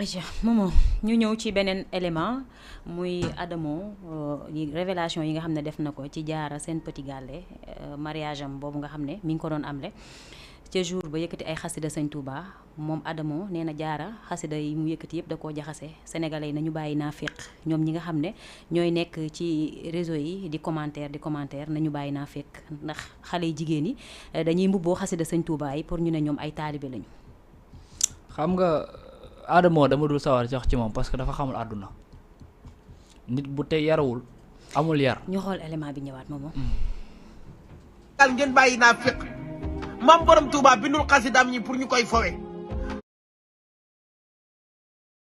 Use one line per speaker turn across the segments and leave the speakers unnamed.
aja Momo ñu ñëw ci beneen élément muy Adamo révélation yi nga xam ne def na ko ci jaara seen petit gàlle mariage am boobu nga xam ne mi ngi ko doon amle ca jour ba yëkkati ay xasida sëñ Touba moom Adamo nee na jaara xasida yi mu yëkkati yëpp da koo jaxase sénégalais yi nañu bàyyi naaféq ñoom ñi nga xam ne ñooy nekk ci réseau yi di commentaire nañu bàyyi naaféq ndax xale yi jigéen yi dañuy mbubboo xasida sëñ Touba yi pour ñu ne ñoom ay taalibe lañu.
xam nga Adamo dama dul sawar jox ci moom parce que dafa xamul àdduna nit bu tey yarawul amul yar.
ñu xool élément bi ñëwaat moomu.
daal ngeen bàyyi naa fekk maam borom Touba bindul xasidaam ñi pour ñu koy fowe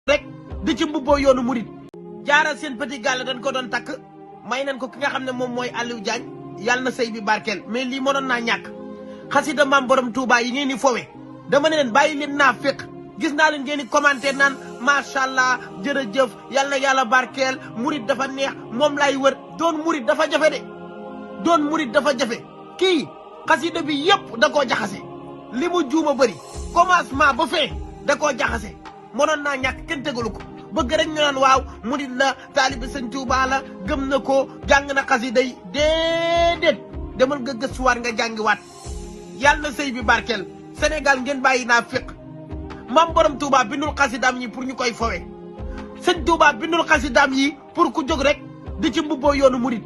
rek di ci mbubboo yoonu murit jaara seen petit gàlle dañ ko doon takk may nañ ko ki nga xam ne moom mooy Aliou Diagne yàlla na sëy bi barkeel mais lii mënoon naa ñàkk xasida maam borom Touba yi ngeen di fowe dama ne leen bàyyi leen naa fekk gis naa leen ngeen di commenter naan macha allah jërëjëf yal na yàlla barkeel murit dafa neex moom lay wër doon murit dafa jafe de doon murit dafa jafe kii xasida bi yëpp da koo jaxase li mu juuma bëri commencement ba fee da koo jaxase mënoon naa ñàkk kenn tegalu ko bëgg rek ñu naan waaw murit la taalibe sëñ Tuubaa la gëm na ko jàng na xasida yi déedéet demal nga gëstuwaat nga jàngiwaat yal na sëy bi barkeel Sénégal ngeen bàyyi naa féq maam borom Touba bindul xasidaam yi pour ñu koy fowe sëñ Touba bindul xasidaam yi pour ku jóg rek di ci mbubboo yoonu murit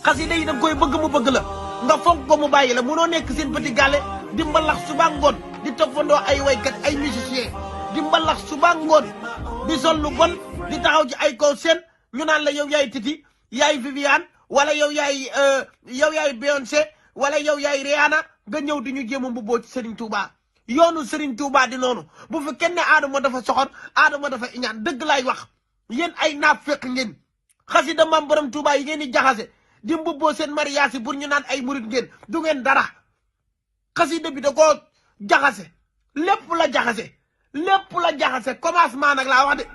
xasida yi da nga koy bëgg mu bëgg la nga fonk ko mu bàyyi la munoo nekk seen petit gàlle di mbalax suba ngoon di toppandoo ay waykat ay musicien di mbalax suba ngoon di sol lu bon di taxaw ci ay kaw seen ñu naan la yow yaay Titi yaay Viviane wala yow yaay Beyoncé wala yow yaay Rihanna nga ñëw di ñu jéem a mbubboo ci Serigne Touba yoonu Serigne Touba di noonu bu fi kenn ne Adama dafa soxor Adama dafa iñaan dëgg laay wax yéen ay naafeq ngeen xasida maam borom Touba yi ngeen di jaxase di mbubboo seen mariage yi pour ñu naan ay murit ngeen du ngeen dara xasida bi da koo jaxase lépp la jaxase commencement nag laa wax de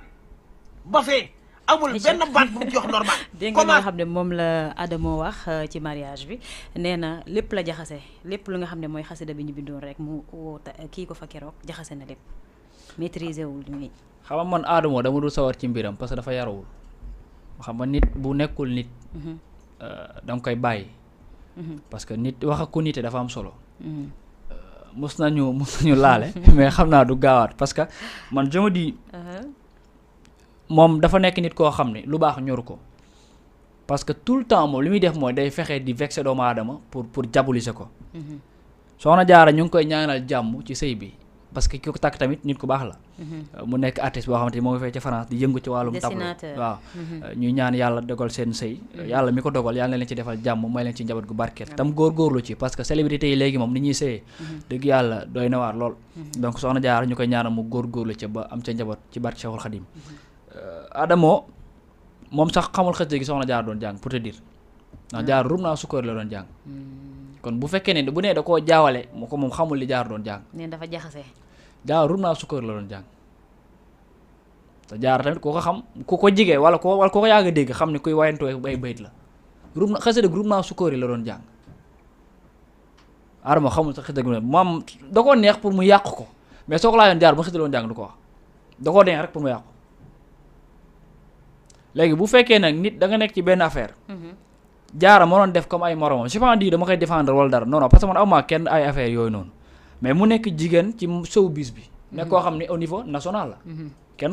ba fee amul benn baat bu mu jox normal.
dégg nga nga xam ne moom la Adamo wax ci mariage bi nee na lépp la jaxase lépp lu nga xam ne mooy xasida bi ñu bindoon rek mu woo kii ko fa keroog jaxase na lépp maîtriser wul ñuy.
xam nga man Adamo dama dul sawar ci mbiram parce que dafa yarawul xam nga nit bu nekkul nit. danga koy bàyyi. parce que nit wax ak ku nite dafa am solo. mus nañu laale. mais xam naa du gaawaat parce que man je me dis. moom dafa nekk nit koo xam ne lu baax ñoru ko parce que tout le temps moom li muy def mooy day fexe di vexer doomu aadama pour diaboliser ko. Soxna Jaara ñu ngi koy ñaanal jàmm ci sëy bi parce que ki ko takk tamit nit ku baax la. mu nekk artiste boo xamante ni moo ngi fay ca France di yëngu ci wàllum tableau waaw. ñuy ñaan yàlla dogal seen sëy yàlla mi ko dogal yàlla na leen ci defal jàmm may leen ci njaboot gu barkeel tam góorgóorlu ci parce que célébrité yi léegi moom ni ñuy sëyee dëgg yàlla doy na waar lool. donc Soxna Jaara ñu koy ñaanal mu góorgóorlu ca ba am ca njaboot ci barke Cheikhul Khadim. Adamo moom sax xamul xasida gi Soxna Jaara doon jàng pour te dire ndax Jaara rum naa sukkoor la doon jàng kon bu fekkee ne bu nee da koo jaawale mu ko moom xamul li Jaara doon jàng
nee dafa jaxase
Jaara rum naa sukkoor la doon jàng te Jaara tamit ku ko xam ku ko jigee wala ku ko yàgg a dégg xam ne kuy wayantoo ay bayit la rum na xasida gi rum naa sukkoor yi la doon jàng Adamo xamul sax xasida gi moom da koo neex pour mu yàq ko mais soo ko laajoon Jaara ba xasida doon jàng du ko wax da koo neex rek pour mu yàq léegi bu fekkee nag nit da nga nekk ci benn affaire. Jaara moo doon def comme ay moromam je pense dama koy défendre wala dara non parce que man amaa kenn ay affaire yooyu noonu mais mu nekk jigéen ci showbiz bi. nekk koo xam ne au niveau national la. kenn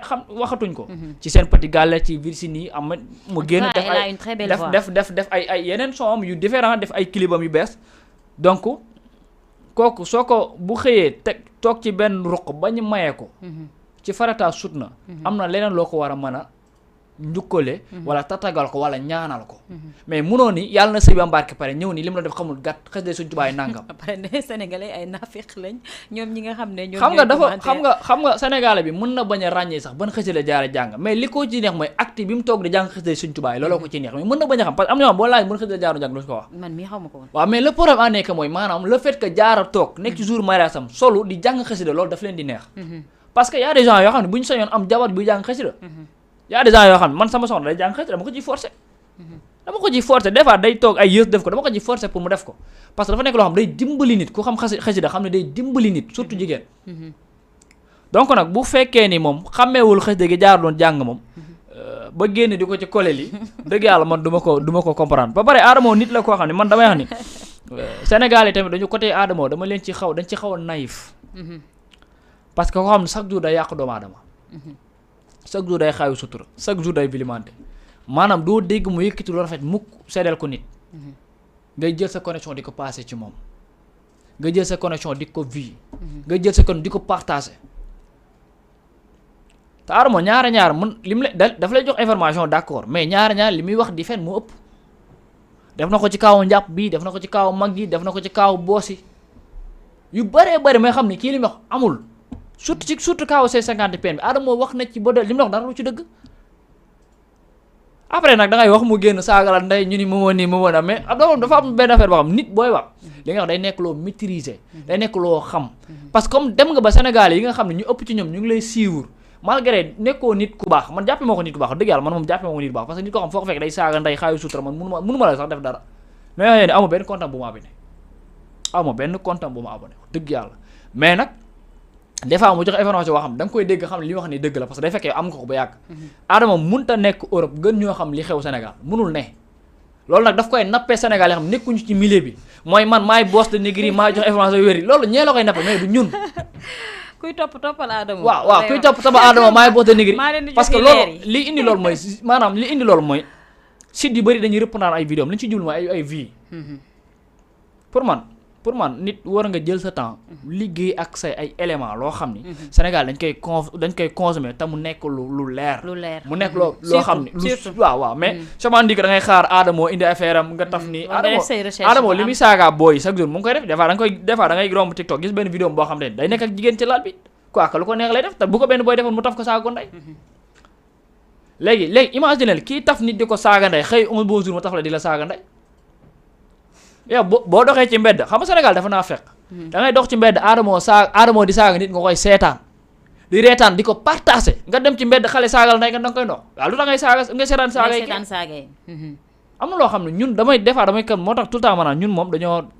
xam waxatuñ ko. ci seen petit gàlle ci Virginie am mu génn def ay yeneen son yu différent def ay clipam yu bees donc kooku soo ko bu xëyee teg toog ci benn ruq ba ñu mayee ko. ci farata sut na. am na leneen loo ko war a mën a njukkale wala tatagal ko wala ñaanal ko mais munoo ni yàlla na sëy ba mbarke pare ñëw ni li mu la def xamul gàtt xës de suñ tubaay nangam
pare ne sénégalais ay nafiq lañ ñoom ñi nga xam ne ñoom
xam nga sénégalais bi mën na bañ a ràññee sax ban xësi la jaare jàng mais li ko ci neex mooy acte bi mu toog di jàng xës de suñ tubaay looloo ko ci neex mais mën na bañ a xam parce que am na ñoo boo laaj ban xësi la jaaru jàng du ko wax
man mii xaw ma ko woon
waaw mais le problème en est que mooy maanaam le fait que jaara toog nekk ci jour mariage am solo di jàng xësi loolu daf leen di neex parce que y a des gens yoo xam ne bu ñu sañoon am jabar buy jàng xasida y a des gens yoo xam ne man sama soxna day jàng xasida dama ko ciy forcer des fois day toog ay yës def ko dama ko ciy forcer pour mu def ko parce que dafa nekk loo xam day dimbali nit ku xam xasida xam ne day dimbali nit surtout jigéen donc nag bu fekkee ni moom xàmmeewul xasida gi jaar doon jàng moom ba génn di ko ci kole li dëgg yàlla man du ma ko comprendre ba pare Adamo nit la koo xam ne man damay wax ni Sénégal yi tamit dañu côté Adamo dama leen dañ ci xaw a naïf parce que koo xam ne chaque jour day yàq doomu aadama chaque jour day xaayu sutura chaque jour day vilimenté maanaam doo dégg mu yëkkati lu rafet mukk seddal ko nit ngay jël sa connexion di ko passé ci moom nga jël sa connexion di ko vie nga jël sa connexion di ko partagé te Adamo ñaara mun li mu dafa lay jox information d'accord mais ñaara li muy wax di fen mu ëpp def na ko ci kaawu njàpp bi def na ko ci kaawu mag yi def na ko ci kaawu boosi yu bëree bëri may xam ni kii li muy wax amul surtout kaawu C50 pen bi Adamo wax na ci ba li mu wax dara lu ci dëgg après nag da ngay wax mu génn saagala ndey ñu ni mu woon mais dafa am benn affaire boo xam nit booy wax li nga wax day nekk loo maîtriser day nekk loo xam parce que comme dem nga ba Sénégal yi nga xam ne ñu ëpp ci ñoom ñu ngi lay suivre malgré nekkoo nit ku baax man jàppe moo ko nit ku baax dëgg yàlla man moom jàppe moo ko nit ku baax parce que nit ko xam foo ko fekk day saaga ndey xaayu sutura man mënuma la sax def dara mais yooyu ne amu benn compte bu ma abonné dëgg yàlla mais nag des fois mu joxe information boo xam da nga koy dégg xam ne li wax ni dëgg la parce que day fekkee am nga ko ba yàgg Adamo munta nekk Europe gën ñoo xam li xew Sénégal munul ne loolu nag daf koy nappee Sénégal yi xam nekkuñu ci milieu bi mooy man maay boss de négri maa joxe information yu wér yi loolu ñee la koy nappe mais du ñun
kuy toppal Adamo
waaw kuy toppal Adamo maay boss de négri parce que loolu li indi loolu mooy maanaam li indi loolu mooy site yu bëri dañuy reprendre ay vidéo li ñu ci jublu mooy ay vie pour man nit war nga jël sa temps liggéey ak say ay éléments loo xam ni Sénégal dañ koy consommer te mu nekk lu leer mu nekk loo xam ni waaw mais seulement ndig da ngay xaar Adamo indi affaire am nga taf ni Adamo li muy saaga booy chaque jour mu ngi koy def des fois da ngay romb TikTok gis benn vidéo boo xam ne day nekk ak jigéen ci laal bi quoi que lu ko neex lay def te bu ko benn booy defoon mu taf ko saaga ko ndey léegi imaginel kii taf nit di ko saaga ndey xëy un beau jour mu taf la di la saaga ndey yow boo doxee ci mbedd xam nga Sénégal dafa naa fekk da ngay dox ci mbedd Adamo di saaga nit nga koy seetaan di reetaan di ko partagé nga dem ci mbedd xale saagal ndey nga danga koy ndox waaw lu tax ngay saaga nga seetaan saaga yi am na loo xam ne ñun des fois damay kam moo tax tout le temps maanaam ñun moom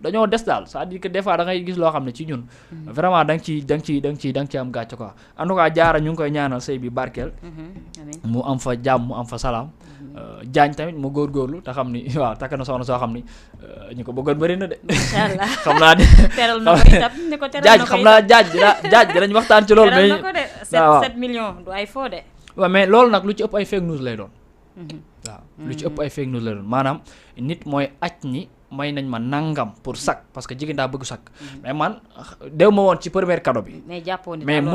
dañoo des daal c'est-à-dire que des fois da ngay gis loo xam ne ci ñun vraiment da nga ci am gàcce quoi en tout cas Diarra ñu ngi koy ñaanal sëy bi barkeel mu am fa jàmm mu am fa salaam Diagne tamit mu góorgóorlu te xam ni waaw takk na soxna soo xam ni ñu ko bëggoon bëri na de xam naa
teral na ko itam ni ko teral na ko
xam naa Diagne dinañ waxtaan ci loolu mais
waaw 7 millions du ay faux de
waaw mais loolu nag lu ci ëpp ay fake news lay doon waaw lu ci ëpp ay fake news lay doon maanaam nit mooy aj ni may nañ ma nangam pour sac parce que jigéen daa bëgg sac mais man dew ma woon ci première cadeau bi
mais jàppoo ni